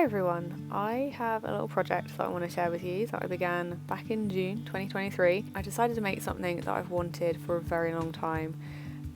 everyone, I have a little project that I want to share with you that I began back in June 2023. I decided to make something that I've wanted for a very long time,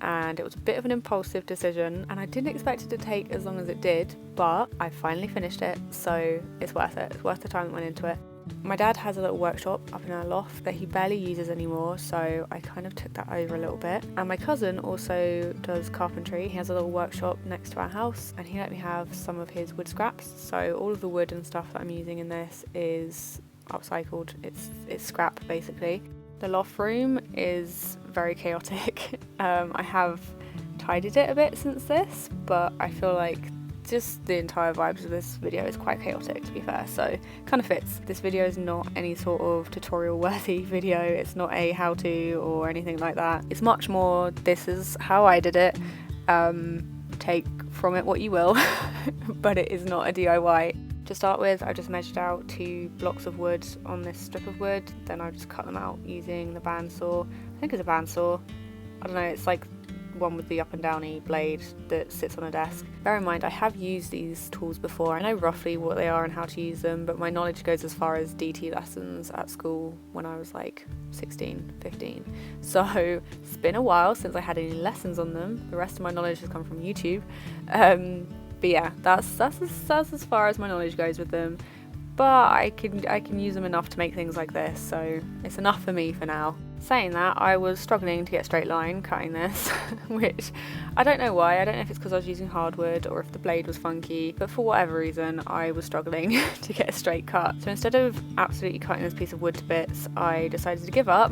and it was a bit of an impulsive decision, and I didn't expect it to take as long as it did, but I finally finished it, so it's worth it. It's worth the time that went into it. My dad has a little workshop up in our loft that he barely uses anymore, so I kind of took that over a little bit. And my cousin also does carpentry. He has a little workshop next to our house, and he let me have some of his wood scraps. So all of the wood and stuff that I'm using in this is upcycled. It's scrap basically. The loft room is very chaotic. I have tidied it a bit since this, but I feel like just the entire vibes of this video is quite chaotic, to be fair, so it kind of fits. This video is not any sort of tutorial worthy video. It's not a how-to or anything like that. It's much more, this is how I did it. Take from it what you will, but it is not a DIY. To start with, I just measured out 2 blocks of wood on this strip of wood, then I just cut them out using the bandsaw. I think it's a bandsaw. I don't know, it's like one with the up and downy blade that sits on a desk. Bear in mind, I have used these tools before. I know roughly what they are and how to use them, but my knowledge goes as far as DT lessons at school when I was like 16, 15. So it's been a while since I had any lessons on them. The rest of my knowledge has come from YouTube. But yeah, that's as far as my knowledge goes with them. But I can use them enough to make things like this, so it's enough for me for now. Saying that, I was struggling to get a straight line cutting this, which I don't know why. I don't know if it's because I was using hardwood or if the blade was funky, but for whatever reason I was struggling to get a straight cut. So instead of absolutely cutting this piece of wood to bits, I decided to give up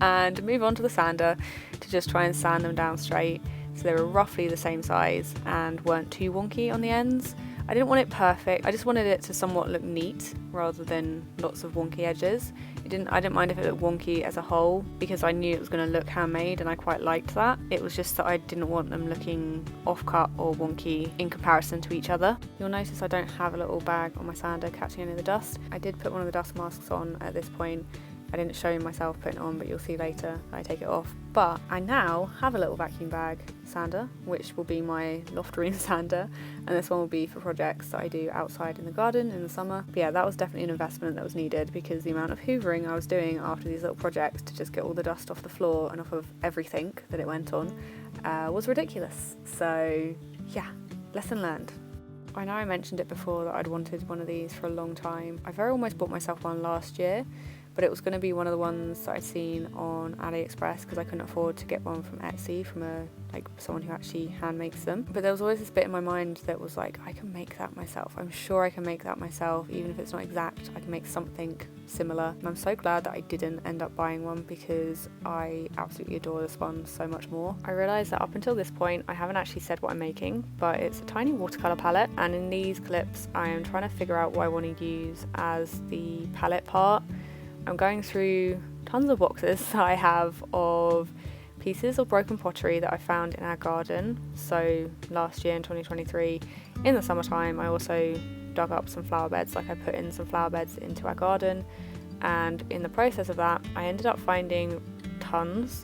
and move on to the sander to just try and sand them down straight so they were roughly the same size and weren't too wonky on the ends. I didn't want it perfect, I just wanted it to somewhat look neat rather than lots of wonky edges. I didn't mind if it looked wonky as a whole because I knew it was going to look handmade and I quite liked that. It was just that I didn't want them looking off-cut or wonky in comparison to each other. You'll notice I don't have a little bag on my sander catching any of the dust. I did put one of the dust masks on at this point. I didn't show myself putting it on, but you'll see later I take it off. But I now have a little vacuum bag sander, which will be my loft room sander, and this one will be for projects that I do outside in the garden in the summer. But yeah, that was definitely an investment that was needed because the amount of hoovering I was doing after these little projects to just get all the dust off the floor and off of everything that it went on was ridiculous. So yeah, lesson learned. I know I mentioned it before that I'd wanted one of these for a long time. I very almost bought myself one last year, but it was going to be one of the ones that I'd seen on AliExpress because I couldn't afford to get one from Etsy from someone who actually hand makes them. But there was always this bit in my mind that was like, I can make that myself. I'm sure I can make that myself, even if it's not exact. I can make something similar. And I'm so glad that I didn't end up buying one because I absolutely adore this one so much more. I realised that up until this point I haven't actually said what I'm making, but it's a tiny watercolour palette, and in these clips I am trying to figure out what I want to use as the palette part. I'm going through tons of boxes that I have of pieces of broken pottery that I found in our garden. So last year in 2023, in the summertime, I also dug up some flower beds. I put in some flower beds into our garden, and in the process of that, I ended up finding tons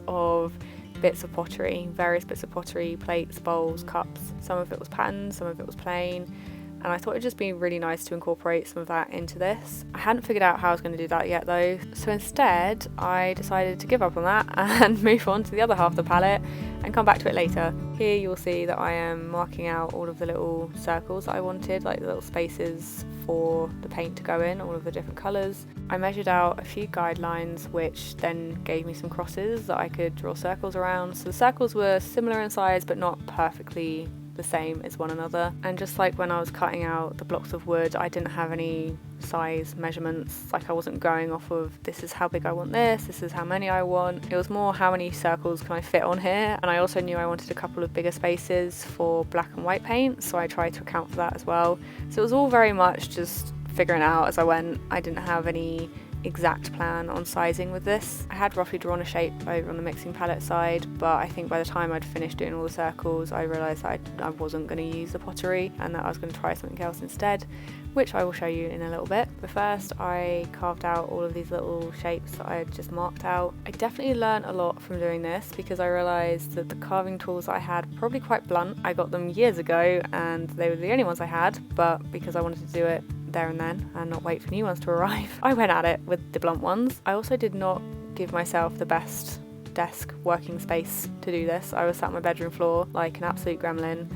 of bits of pottery, various bits of pottery, plates, bowls, cups. Some of it was patterned, some of it was plain. And I thought it'd just be really nice to incorporate some of that into this. I hadn't figured out how I was going to do that yet though, so instead I decided to give up on that and move on to the other half of the palette and come back to it later. Here you'll see that I am marking out all of the little circles that I wanted, like the little spaces for the paint to go in, all of the different colours. I measured out a few guidelines which then gave me some crosses that I could draw circles around. So the circles were similar in size but not perfectly the same as one another, and just like when I was cutting out the blocks of wood, I didn't have any size measurements. Like I wasn't going off of this is how big I want this is how many I want. It was more how many circles can I fit on here, and I also knew I wanted a couple of bigger spaces for black and white paint, so I tried to account for that as well. So it was all very much just figuring out as I went. I didn't have any exact plan on sizing with this. I had roughly drawn a shape over on the mixing palette side, but I think by the time I'd finished doing all the circles, I realised that I wasn't going to use the pottery and that I was going to try something else instead, which I will show you in a little bit. But first I carved out all of these little shapes that I had just marked out. I definitely learned a lot from doing this because I realised that the carving tools I had were probably quite blunt. I got them years ago and they were the only ones I had, but because I wanted to do it there and then and not wait for new ones to arrive, I went at it with the blunt ones. I also did not give myself the best desk working space to do this. I was sat on my bedroom floor like an absolute gremlin,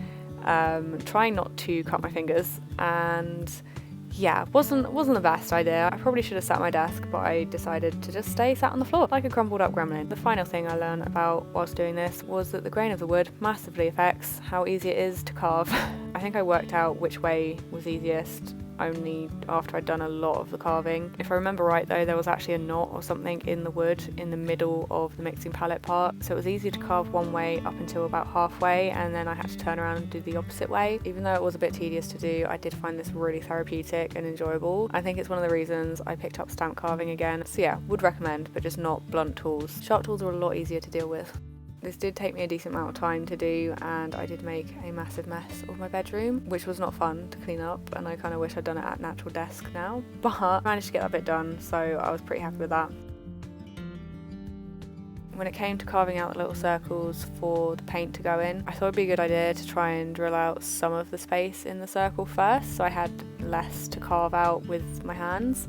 trying not to cut my fingers, and yeah, wasn't the best idea. I probably should have sat at my desk, but I decided to just stay sat on the floor like a crumpled up gremlin. The final thing I learned about whilst doing this was that the grain of the wood massively affects how easy it is to carve. I think I worked out which way was easiest only after I'd done a lot of the carving. If I remember right though, there was actually a knot or something in the wood in the middle of the mixing palette part, so it was easy to carve one way up until about halfway, and then I had to turn around and do the opposite way. Even though it was a bit tedious to do, I did find this really therapeutic and enjoyable. I think it's one of the reasons I picked up stamp carving again. So yeah, would recommend, but just not blunt tools. Sharp tools are a lot easier to deal with. This did take me a decent amount of time to do, and I did make a massive mess of my bedroom, which was not fun to clean up, and I kind of wish I'd done it at natural desk now, but I managed to get that bit done, so I was pretty happy with that. When it came to carving out the little circles for the paint to go in, I thought it'd be a good idea to try and drill out some of the space in the circle first, so I had less to carve out with my hands.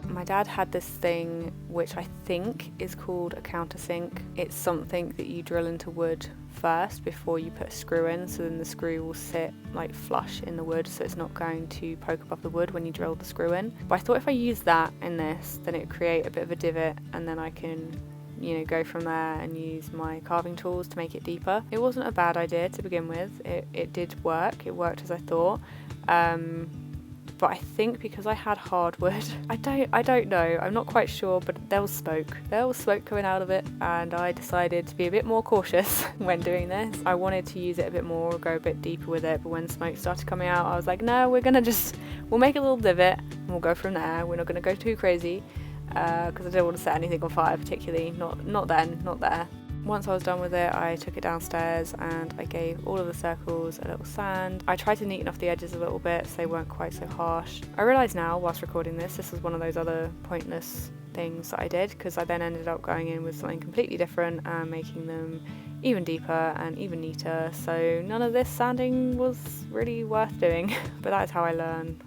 My dad had this thing which I think is called a countersink. It's something that you drill into wood first before you put a screw in, so then the screw will sit like flush in the wood, so it's not going to poke above the wood when you drill the screw in. But I thought if I use that in this, then it would create a bit of a divot, and then I can, you know, go from there and use my carving tools to make it deeper. It wasn't a bad idea to begin with. It did work. It worked as I thought. But I think because I had hardwood, I don't know, I'm not quite sure, but there was smoke coming out of it, and I decided to be a bit more cautious when doing this. I wanted to use it a bit more, go a bit deeper with it, but when smoke started coming out, I was like, no, we'll make a little divot and we'll go from there. We're not gonna go too crazy, because I don't want to set anything on fire particularly, not there. Once I was done with it, I took it downstairs and I gave all of the circles a little sand. I tried to neaten off the edges a little bit so they weren't quite so harsh. I realise now, whilst recording this was one of those other pointless things that I did, because I then ended up going in with something completely different and making them even deeper and even neater, so none of this sanding was really worth doing. But that is how I learn.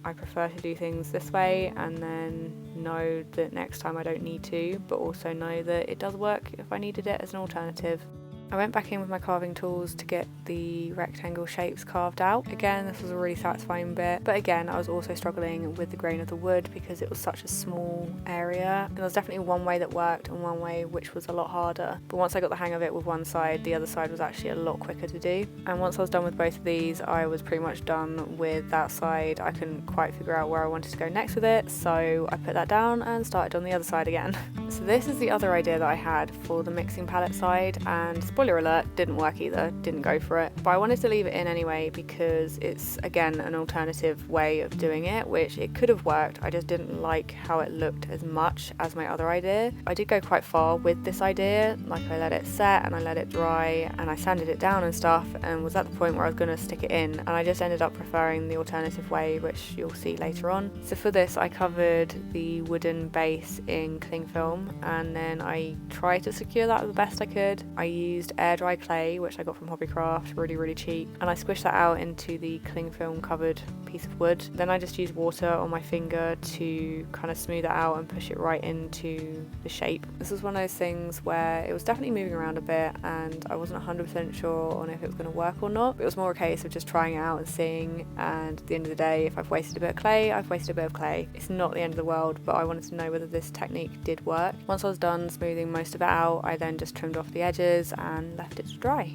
I prefer to do things this way and then know that next time I don't need to, but also know that it does work if I needed it as an alternative. I went back in with my carving tools to get the rectangle shapes carved out. Again, this was a really satisfying bit, but again, I was also struggling with the grain of the wood because it was such a small area. And there was definitely one way that worked and one way which was a lot harder. But once I got the hang of it with one side, the other side was actually a lot quicker to do. And once I was done with both of these, I was pretty much done with that side. I couldn't quite figure out where I wanted to go next with it, so I put that down and started on the other side again. So this is the other idea that I had for the mixing palette side, and spoiler alert, didn't work either, didn't go for it. But I wanted to leave it in anyway because it's, again, an alternative way of doing it, which it could have worked. I just didn't like how it looked as much as my other idea. I did go quite far with this idea, like I let it set and I let it dry and I sanded it down and stuff, and was at the point where I was going to stick it in, and I just ended up preferring the alternative way, which you'll see later on. So for this, I covered the wooden base in cling film, and then I tried to secure that the best I could. I used air dry clay, which I got from Hobbycraft, really cheap, and I squished that out into the cling film covered piece of wood. Then I just used water on my finger to kind of smooth it out and push it right into the shape. This was one of those things where it was definitely moving around a bit and I wasn't 100% sure on if it was going to work or not. It was more a case of just trying it out and seeing, and at the end of the day, if I've wasted a bit of clay, I've wasted a bit of clay. It's not the end of the world, but I wanted to know whether this technique did work. Once I was done smoothing most of it out, I then just trimmed off the edges and left it to dry.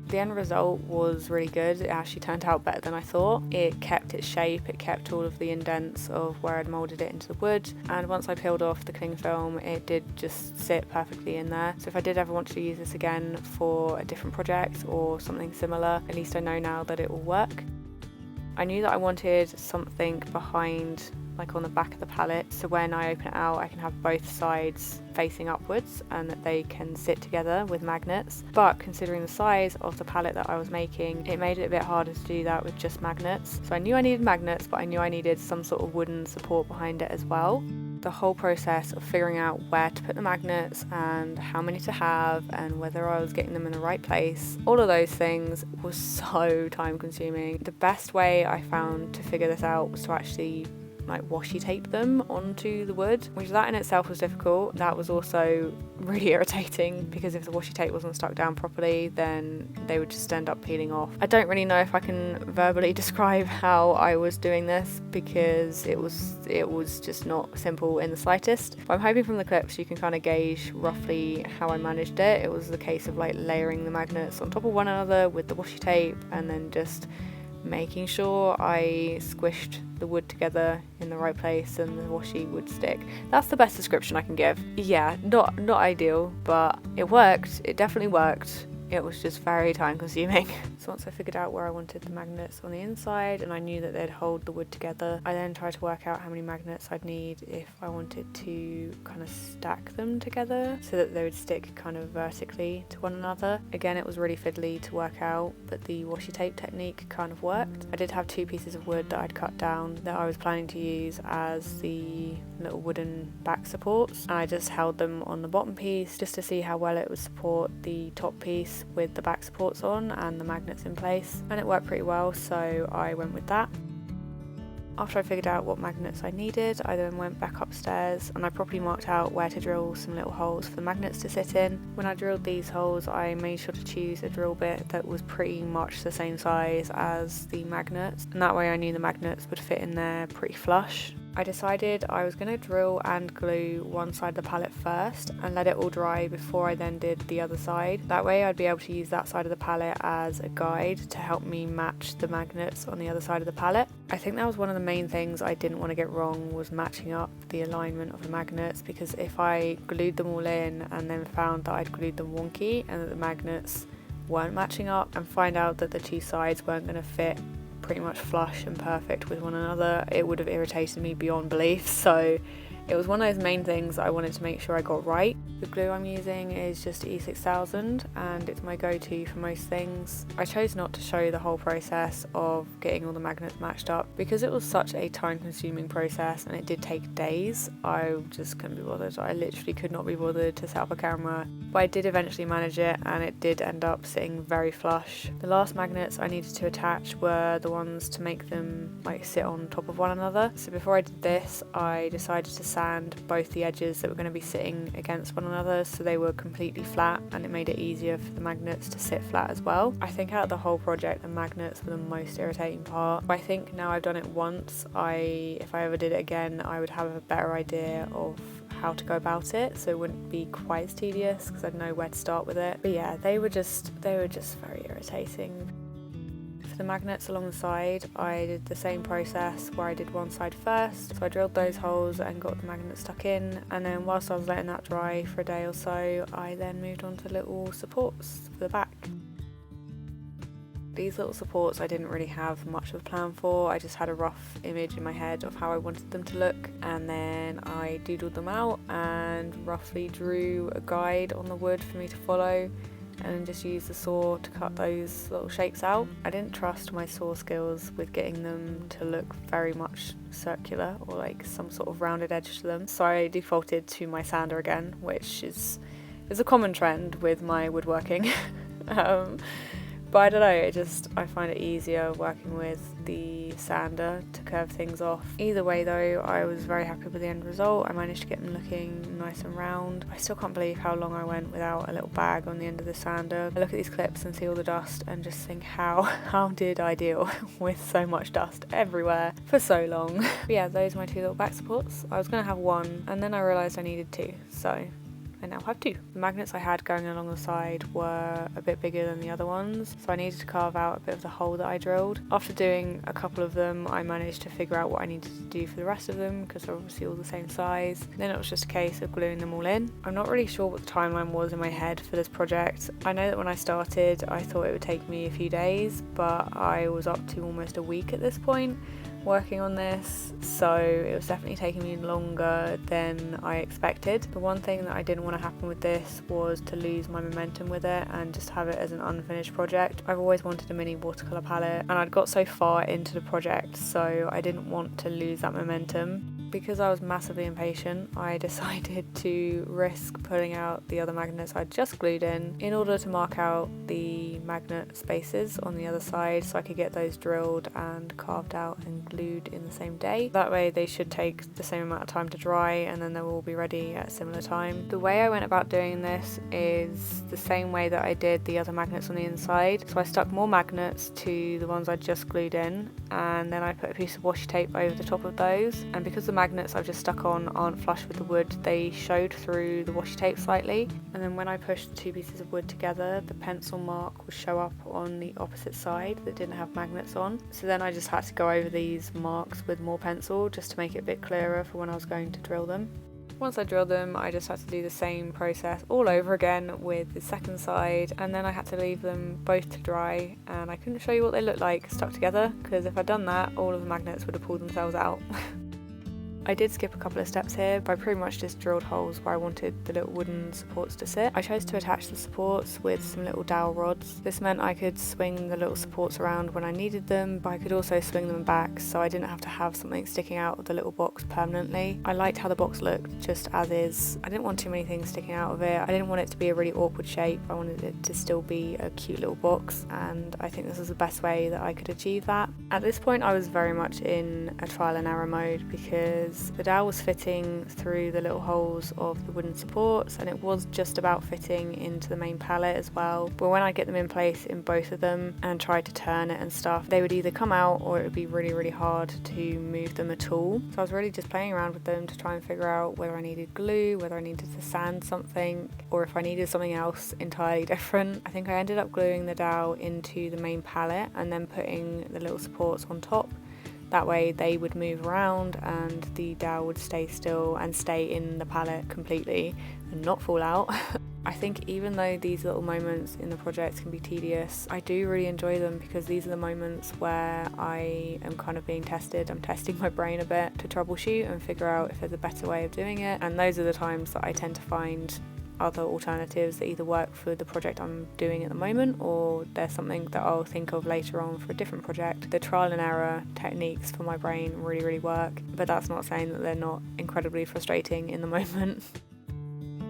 The end result was really good. It actually turned out better than I thought. It kept its shape, it kept all of the indents of where I'd moulded it into the wood, and once I peeled off the cling film, it did just sit perfectly in there. So if I did ever want to use this again for a different project or something similar, at least I know now that it will work. I knew that I wanted something behind like on the back of the palette, so when I open it out I can have both sides facing upwards and that they can sit together with magnets. But considering the size of the palette that I was making, it made it a bit harder to do that with just magnets. So I knew I needed magnets, but I knew I needed some sort of wooden support behind it as well. The whole process of figuring out where to put the magnets and how many to have and whether I was getting them in the right place, all of those things was so time consuming. The best way I found to figure this out was to actually like washi tape them onto the wood, which that in itself was difficult. That was also really irritating because if the washi tape wasn't stuck down properly, then they would just end up peeling off. I don't really know if I can verbally describe how I was doing this because it was just not simple in the slightest. But I'm hoping from the clips you can kind of gauge roughly how I managed it. It was the case of like layering the magnets on top of one another with the washi tape and then just making sure I squished the wood together in the right place and the washi would stick. That's the best description I can give. Yeah, not ideal, but it worked. It definitely worked. It was just very time consuming. So once I figured out where I wanted the magnets on the inside and I knew that they'd hold the wood together, I then tried to work out how many magnets I'd need if I wanted to kind of stack them together so that they would stick kind of vertically to one another. Again, it was really fiddly to work out, but the washi tape technique kind of worked. I did have 2 pieces of wood that I'd cut down that I was planning to use as the little wooden back supports. I just held them on the bottom piece just to see how well it would support the top piece with the back supports on and the magnets in place, and it worked pretty well, so I went with that. After I figured out what magnets I needed, I then went back upstairs and I properly marked out where to drill some little holes for the magnets to sit in. When I drilled these holes, I made sure to choose a drill bit that was pretty much the same size as the magnets, and that way I knew the magnets would fit in there pretty flush. I decided I was going to drill and glue one side of the palette first and let it all dry before I then did the other side. That way I'd be able to use that side of the palette as a guide to help me match the magnets on the other side of the palette. I think that was one of the main things I didn't want to get wrong, was matching up the alignment of the magnets, because if I glued them all in and then found that I'd glued them wonky and that the magnets weren't matching up and find out that the 2 sides weren't going to fit pretty much flush and perfect with one another, it would have irritated me beyond belief. So it was one of those main things I wanted to make sure I got right. The glue I'm using is just E6000 and it's my go-to for most things. I chose not to show the whole process of getting all the magnets matched up because it was such a time-consuming process and it did take days. I just couldn't be bothered. I literally could not be bothered to set up a camera, but I did eventually manage it and it did end up sitting very flush. The last magnets I needed to attach were the ones to make them like sit on top of one another. So before I did this, I decided to sand both the edges that were going to be sitting against one another so they were completely flat, and it made it easier for the magnets to sit flat as well. I think out of the whole project the magnets were the most irritating part, but I think now I've done it once, if I ever did it again I would have a better idea of how to go about it, so it wouldn't be quite as tedious because I'd know where to start with it. But yeah, they were just very irritating. For the magnets along the side, I did the same process where I did one side first. So I drilled those holes and got the magnets stuck in, and then whilst I was letting that dry for a day or so, I then moved on to little supports for the back. These little supports I didn't really have much of a plan for. I just had a rough image in my head of how I wanted them to look, and then I doodled them out and roughly drew a guide on the wood for me to follow, and just use the saw to cut those little shapes out. I didn't trust my saw skills with getting them to look very much circular or like some sort of rounded edge to them, so I defaulted to my sander again, which is a common trend with my woodworking. But I don't know, I find it easier working with the sander to curve things off. Either way though, I was very happy with the end result. I managed to get them looking nice and round. I still can't believe how long I went without a little bag on the end of the sander. I look at these clips and see all the dust and just think how did I deal with so much dust everywhere for so long? But yeah, those are my 2 little back supports. I was going to have 1 and then I realised I needed 2, so I now have 2. The magnets I had going along the side were a bit bigger than the other ones, so I needed to carve out a bit of the hole that I drilled. After doing a couple of them, I managed to figure out what I needed to do for the rest of them because they're obviously all the same size. Then it was just a case of gluing them all in. I'm not really sure what the timeline was in my head for this project. I know that when I started I thought it would take me a few days, but I was up to almost a week at this point. working on this, so it was definitely taking me longer than I expected. The one thing that I didn't want to happen with this was to lose my momentum with it and just have it as an unfinished project. I've always wanted a mini watercolour palette, and I'd got so far into the project, so I didn't want to lose that momentum. Because I was massively impatient, I decided to risk pulling out the other magnets I'd just glued in order to mark out the magnet spaces on the other side so I could get those drilled and carved out and glued in the same day. That way they should take the same amount of time to dry, and then they'll all be ready at a similar time. The way I went about doing this is the same way that I did the other magnets on the inside. So I stuck more magnets to the ones I just glued in, and then I put a piece of washi tape over the top of those, and because the magnets I've just stuck on aren't flush with the wood, they showed through the washi tape slightly, and then when I pushed the two pieces of wood together, the pencil mark would show up on the opposite side that didn't have magnets on. So then I just had to go over these marks with more pencil just to make it a bit clearer for when I was going to drill them. Once I drilled them, I just had to do the same process all over again with the second side, and then I had to leave them both to dry, and I couldn't show you what they looked like stuck together, because if I'd done that, all of the magnets would have pulled themselves out. I did skip a couple of steps here, but I pretty much just drilled holes where I wanted the little wooden supports to sit. I chose to attach the supports with some little dowel rods. This meant I could swing the little supports around when I needed them, but I could also swing them back so I didn't have to have something sticking out of the little box permanently. I liked how the box looked just as is. I didn't want too many things sticking out of it. I didn't want it to be a really awkward shape. I wanted it to still be a cute little box, and I think this was the best way that I could achieve that. At this point I was very much in a trial and error mode because the dowel was fitting through the little holes of the wooden supports, and it was just about fitting into the main palette as well. But when I get them in place in both of them and tried to turn it and stuff, they would either come out or it would be really hard to move them at all. So I was really just playing around with them to try and figure out whether I needed glue, whether I needed to sand something, or if I needed something else entirely different. I think I ended up gluing the dowel into the main palette and then putting the little supports on top. That way they would move around and the dowel would stay still and stay in the palette completely and not fall out. I think even though these little moments in the project can be tedious, I do really enjoy them because these are the moments where I am kind of being tested. I'm testing my brain a bit to troubleshoot and figure out if there's a better way of doing it, and those are the times that I tend to find other alternatives that either work for the project I'm doing at the moment, or there's something that I'll think of later on for a different project. The trial and error techniques for my brain really work, but that's not saying that they're not incredibly frustrating in the moment.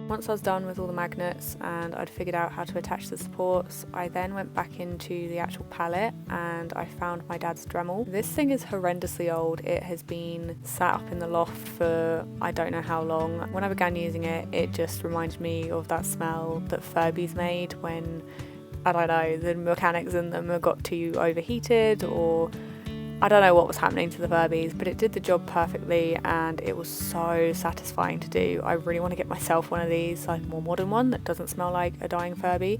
Once I was done with all the magnets and I'd figured out how to attach the supports, I then went back into the actual palette and I found my dad's Dremel. This thing is horrendously old. It has been sat up in the loft for I don't know how long. When I began using it, it just reminded me of that smell that Furbies made when, I don't know, the mechanics in them got too overheated, or I don't know what was happening to the Furbies, but it did the job perfectly and it was so satisfying to do. I really want to get myself one of these, like a more modern one that doesn't smell like a dying Furby,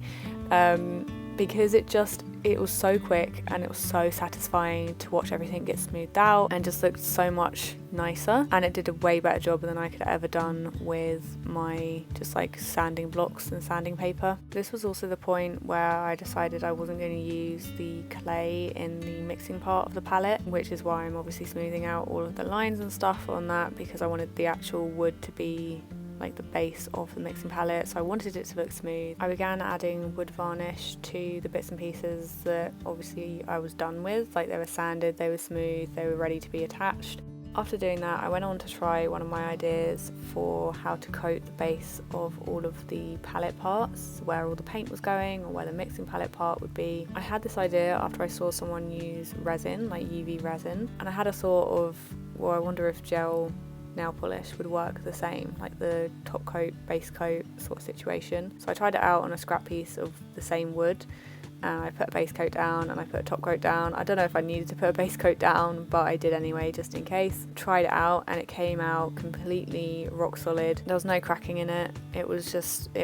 because it was so quick and it was so satisfying to watch everything get smoothed out and just looked so much nicer, and it did a way better job than I could have ever done with my just like sanding blocks and sanding paper. This was also the point where I decided I wasn't going to use the clay in the mixing part of the palette, which is why I'm obviously smoothing out all of the lines and stuff on that, because I wanted the actual wood to be like the base of the mixing palette, so I wanted it to look smooth. I began adding wood varnish to the bits and pieces that obviously I was done with, like they were sanded, they were smooth, they were ready to be attached. After doing that, I went on to try one of my ideas for how to coat the base of all of the palette parts, where all the paint was going or where the mixing palette part would be. I had this idea after I saw someone use resin, like UV resin, and I had a thought of, well, I wonder if gel nail polish would work the same, like the top coat, base coat sort of situation. So I tried it out on a scrap piece of the same wood, and I put a base coat down and I put a top coat down. I don't know if I needed to put a base coat down, but I did anyway just in case. Tried it out and it came out completely rock solid. There was no cracking in it. It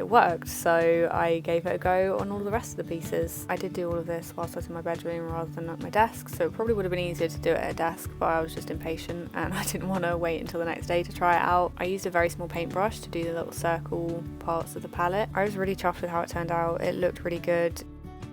worked, so I gave it a go on all the rest of the pieces. I did do all of this whilst I was in my bedroom rather than at my desk, so it probably would have been easier to do it at a desk, but I was just impatient and I didn't want to wait until the next day to try it out. I used a very small paintbrush to do the little circle parts of the palette. I was really chuffed with how it turned out. It looked really good.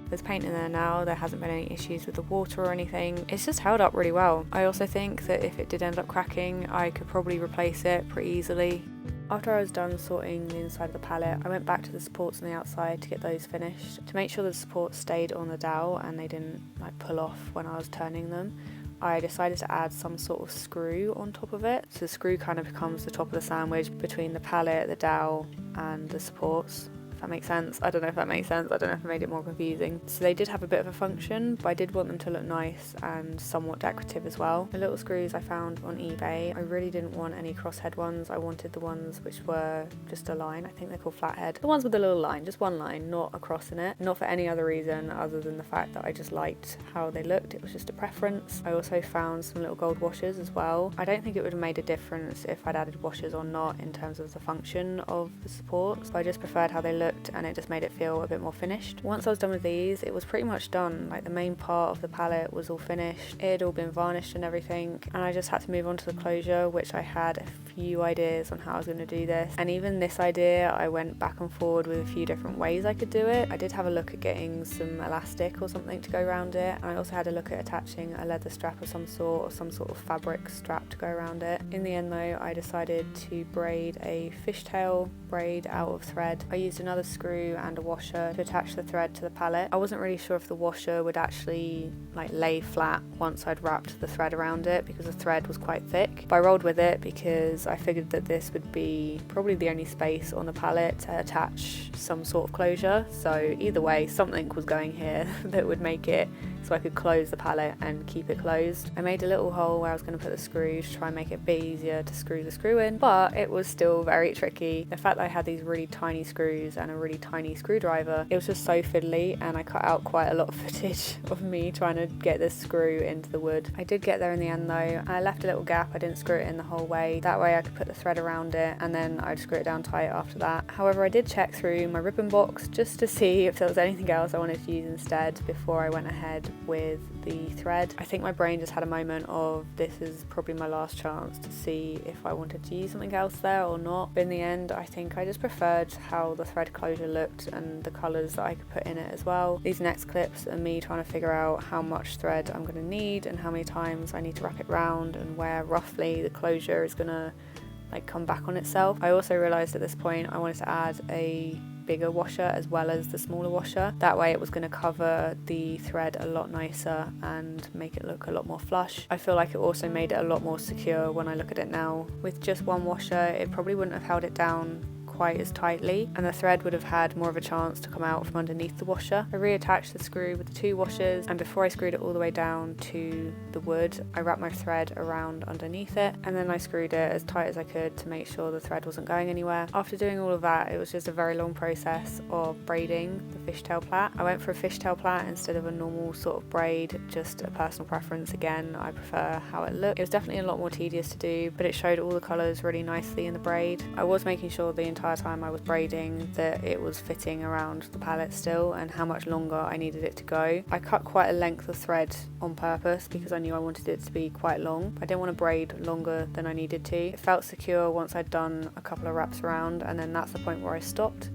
There's paint in there now, there hasn't been any issues with the water or anything. It's just held up really well. I also think that if it did end up cracking, I could probably replace it pretty easily. After I was done sorting the inside of the palette, I went back to the supports on the outside to get those finished. To make sure the supports stayed on the dowel and they didn't pull off when I was turning them, I decided to add some sort of screw on top of it. So the screw kind of becomes the top of the sandwich between the palette, the dowel and the supports. If that makes sense. I don't know if that makes sense. I don't know if I made it more confusing. So they did have a bit of a function, but I did want them to look nice and somewhat decorative as well. The little screws I found on eBay, I really didn't want any crosshead ones. I wanted the ones which were just a line. I think they're called flathead. The ones with a little line, just one line, not a cross in it. Not for any other reason other than the fact that I just liked how they looked. It was just a preference. I also found some little gold washers as well. I don't think it would have made a difference if I'd added washers or not in terms of the function of the supports, but I just preferred how they looked and it just made it feel a bit more finished. Once I was done with these, it was pretty much done. The main part of the palette was all finished. It had all been varnished and everything, and I just had to move on to the closure, which I had a few ideas on how I was going to do this. And even this idea, I went back and forward with a few different ways I could do it. I did have a look at getting some elastic or something to go around it, and I also had a look at attaching a leather strap of some sort or some sort of fabric strap to go around it. In the end though, I decided to braid a fishtail braid out of thread. I used another screw and a washer to attach the thread to the palette. I wasn't really sure if the washer would actually lay flat once I'd wrapped the thread around it because the thread was quite thick, but I rolled with it because I figured that this would be probably the only space on the palette to attach some sort of closure. So either way, something was going here that would make it so I could close the palette and keep it closed. I made a little hole where I was going to put the screw to try and make it a bit easier to screw the screw in, but it was still very tricky. The fact that I had these really tiny screws and a really tiny screwdriver, it was just so fiddly, and I cut out quite a lot of footage of me trying to get this screw into the wood. I did get there in the end though. I left a little gap, I didn't screw it in the whole way. That way I could put the thread around it and then I'd screw it down tight after that. However, I did check through my ribbon box just to see if there was anything else I wanted to use instead before I went ahead with the thread. I think my brain just had a moment of this is probably my last chance to see if I wanted to use something else there or not. But in the end, I think I just preferred how the thread closure looked and the colours that I could put in it as well. These next clips are me trying to figure out how much thread I'm going to need and how many times I need to wrap it round and where roughly the closure is going to come back on itself. I also realised at this point I wanted to add a bigger washer as well as the smaller washer. That way it was going to cover the thread a lot nicer and make it look a lot more flush. I feel like it also made it a lot more secure when I look at it now. With just one washer, it probably wouldn't have held it down quite as tightly and the thread would have had more of a chance to come out from underneath the washer. I reattached the screw with the two washers, and before I screwed it all the way down to the wood, I wrapped my thread around underneath it and then I screwed it as tight as I could to make sure the thread wasn't going anywhere. After doing all of that, it was just a very long process of braiding the fishtail plait. I went for a fishtail plait instead of a normal sort of braid, just a personal preference. Again, I prefer how it looked. It was definitely a lot more tedious to do, but it showed all the colours really nicely in the braid. I was making sure the entire time I was braiding that it was fitting around the palette still and how much longer I needed it to go. I cut quite a length of thread on purpose because I knew I wanted it to be quite long. I didn't want to braid longer than I needed to. It felt secure once I'd done a couple of wraps around, and then that's the point where I stopped.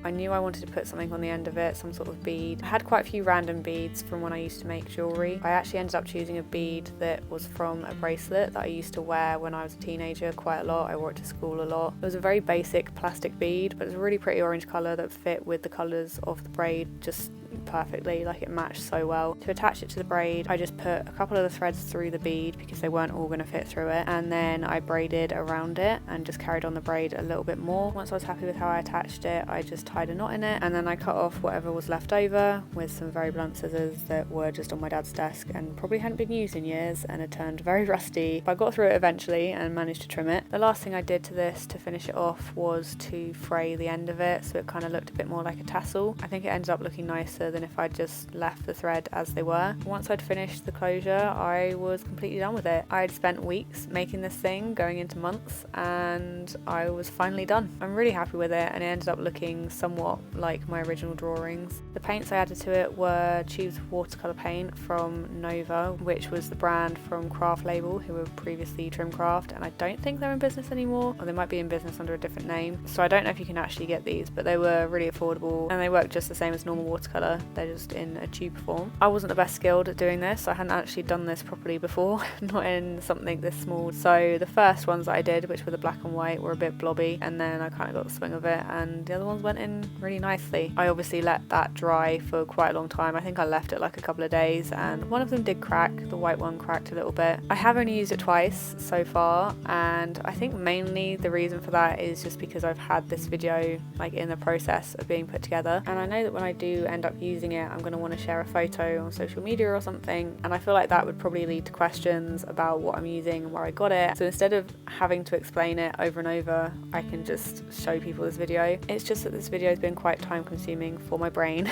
I knew I wanted to put something on the end of it, some sort of bead. I had quite a few random beads from when I used to make jewellery. I actually ended up choosing a bead that was from a bracelet that I used to wear when I was a teenager quite a lot. I wore it to school a lot. It was a very basic plastic bead, but it was a really pretty orange colour that fit with the colours of the braid just perfectly. It matched so well. To attach it to the braid, I just put a couple of the threads through the bead because they weren't all going to fit through it, and then I braided around it and just carried on the braid a little bit more. Once I was happy with how I attached it, I just tied a knot in it and then I cut off whatever was left over with some very blunt scissors that were just on my dad's desk and probably hadn't been used in years and had turned very rusty, but I got through it eventually and managed to trim it. The last thing I did to this to finish it off was to fray the end of it so it kind of looked a bit more like a tassel. I think it ended up looking nicer than if I'd just left the thread as they were. Once I'd finished the closure, I was completely done with it. I'd spent weeks making this thing, going into months, and I was finally done. I'm really happy with it, and it ended up looking somewhat like my original drawings. The paints I added to it were tubes of watercolour paint from Nova, which was the brand from Craft Label, who were previously Trimcraft, and I don't think they're in business anymore, or they might be in business under a different name, so I don't know if you can actually get these, but they were really affordable and they work just the same as normal watercolour. watercolour, they're just in a tube form. I wasn't the best skilled at doing this, I hadn't actually done this properly before, not in something this small. So the first ones that I did, which were the black and white, were a bit blobby, and then I kind of got the swing of it, and the other ones went in really nicely. I obviously let that dry for quite a long time. I think I left it like a couple of days, and one of them did crack. The white one cracked a little bit. I have only used it twice so far, and I think mainly the reason for that is just because I've had this video like in the process of being put together, and I know that when I do end up using it, I'm going to want to share a photo on social media or something, and I feel like that would probably lead to questions about what I'm using and where I got it. So instead of having to explain it over and over, I can just show people this video. It's just that this video has been quite time consuming for my brain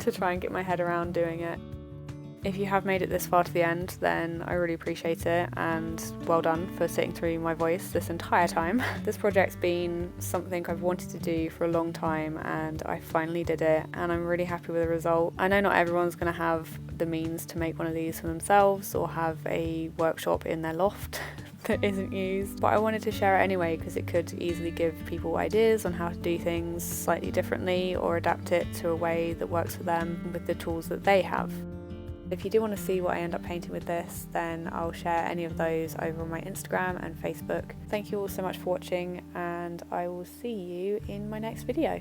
to try and get my head around doing it. If you have made it this far to the end, then I really appreciate it, and well done for sitting through my voice this entire time. This project's been something I've wanted to do for a long time, and I finally did it, and I'm really happy with the result. I know not everyone's going to have the means to make one of these for themselves or have a workshop in their loft that isn't used, but I wanted to share it anyway because it could easily give people ideas on how to do things slightly differently or adapt it to a way that works for them with the tools that they have. If you do want to see what I end up painting with this, then I'll share any of those over on my Instagram and Facebook. Thank you all so much for watching, and I will see you in my next video.